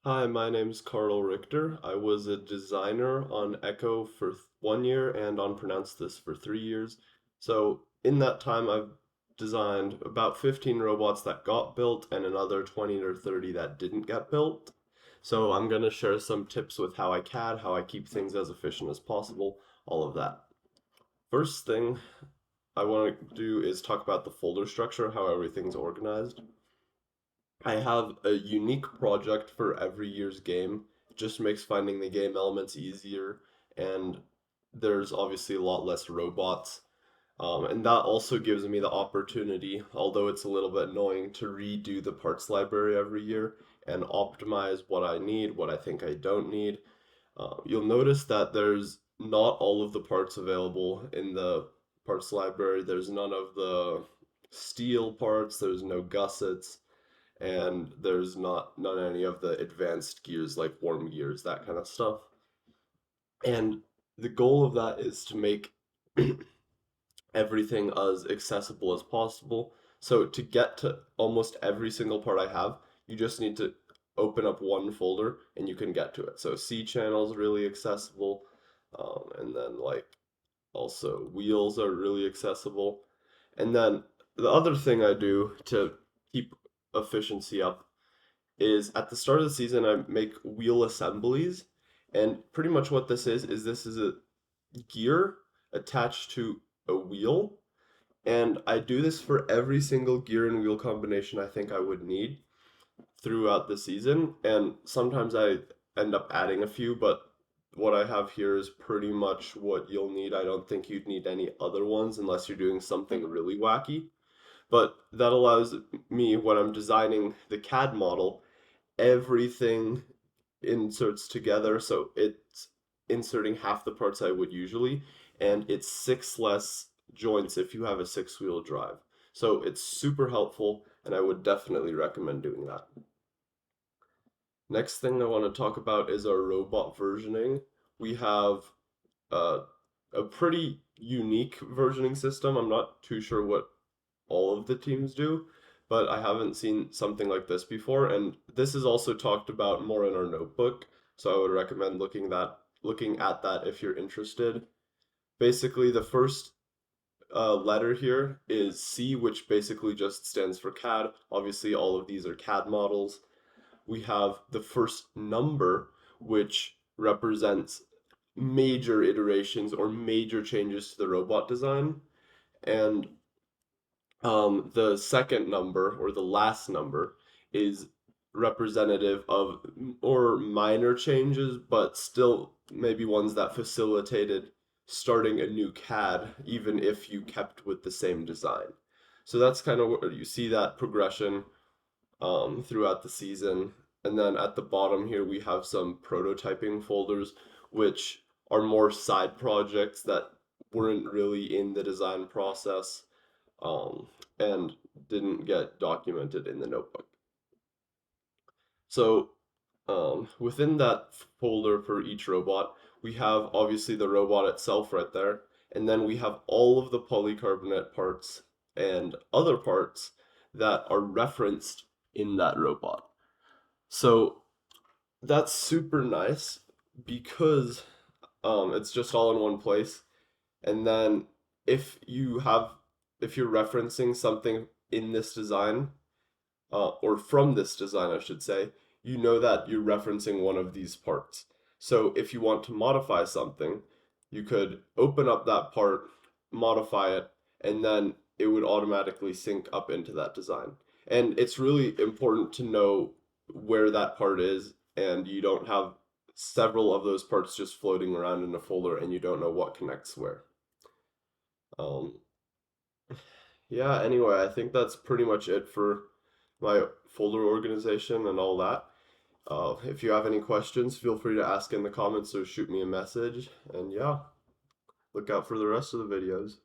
Hi, my name's Carl Richter. I was a designer on Echo for 1 year and on Pronounce This for 3 years. So in that time, I've designed about 15 robots that got built and another 20 or 30 that didn't get built. So I'm going to share some tips with how I CAD, how I keep things as efficient as possible, all of that. First thing I want to do is talk about the folder structure, how everything's organized. I have a unique project for every year's game. It just makes finding the game elements easier, and there's obviously a lot less robots. And that also gives me the opportunity, although it's a little bit annoying, to redo the parts library every year and optimize what I need, what I think I don't need. You'll notice that there's not all of the parts available in the parts library. There's none of the steel parts, there's no gussets, and there's not any of the advanced gears like warm gears, that kind of stuff. And the goal of that is to make everything as accessible as possible. So to get to almost every single part I have, you just need to open up one folder and you can get to it. So C channel is really accessible, and then like also wheels are really accessible. And then the other thing I do to keep efficiency up is at the start of the season I make wheel assemblies, and pretty much what this is a gear attached to a wheel, and I do this for every single gear and wheel combination I think I would need throughout the season, and sometimes I end up adding a few, but what I have here is pretty much what you'll need. I don't think you'd need any other ones unless you're doing something really wacky. But that allows me, when I'm designing the CAD model, everything inserts together, so it's inserting half the parts I would usually, and it's six less joints if you have a six-wheel drive. So it's super helpful, and I would definitely recommend doing that. Next thing I want to talk about is our robot versioning. We have uh, a pretty unique versioning system. I'm not too sure what all of the teams do, but I haven't seen something like this before, and this is also talked about more in our notebook, so I would recommend looking at that if you're interested. Basically, the first letter here is C, which basically just stands for CAD. Obviously, all of these are CAD models. We have the first number, which represents major iterations or major changes to the robot design, and the second number or the last number is representative of or minor changes, but still maybe ones that facilitated starting a new CAD, even if you kept with the same design. So that's kind of where you see that progression throughout the season. And then at the bottom here, we have some prototyping folders, which are more side projects that weren't really in the design process, um, and didn't get documented in the notebook. So within that folder for each robot, we have obviously the robot itself right there, and then we have all of the polycarbonate parts and other parts that are referenced in that robot. So that's super nice because it's just all in one place. And then if you have, if you're referencing something in this design, or from this design, I should say, you know that you're referencing one of these parts. So if you want to modify something, you could open up that part, modify it, and then it would automatically sync up into that design. And it's really important to know where that part is, and you don't have several of those parts just floating around in a folder and you don't know what connects where. Um, yeah, anyway, I think that's pretty much it for my folder organization and all that. If you have any questions, feel free to ask in the comments or shoot me a message. And yeah, look out for the rest of the videos.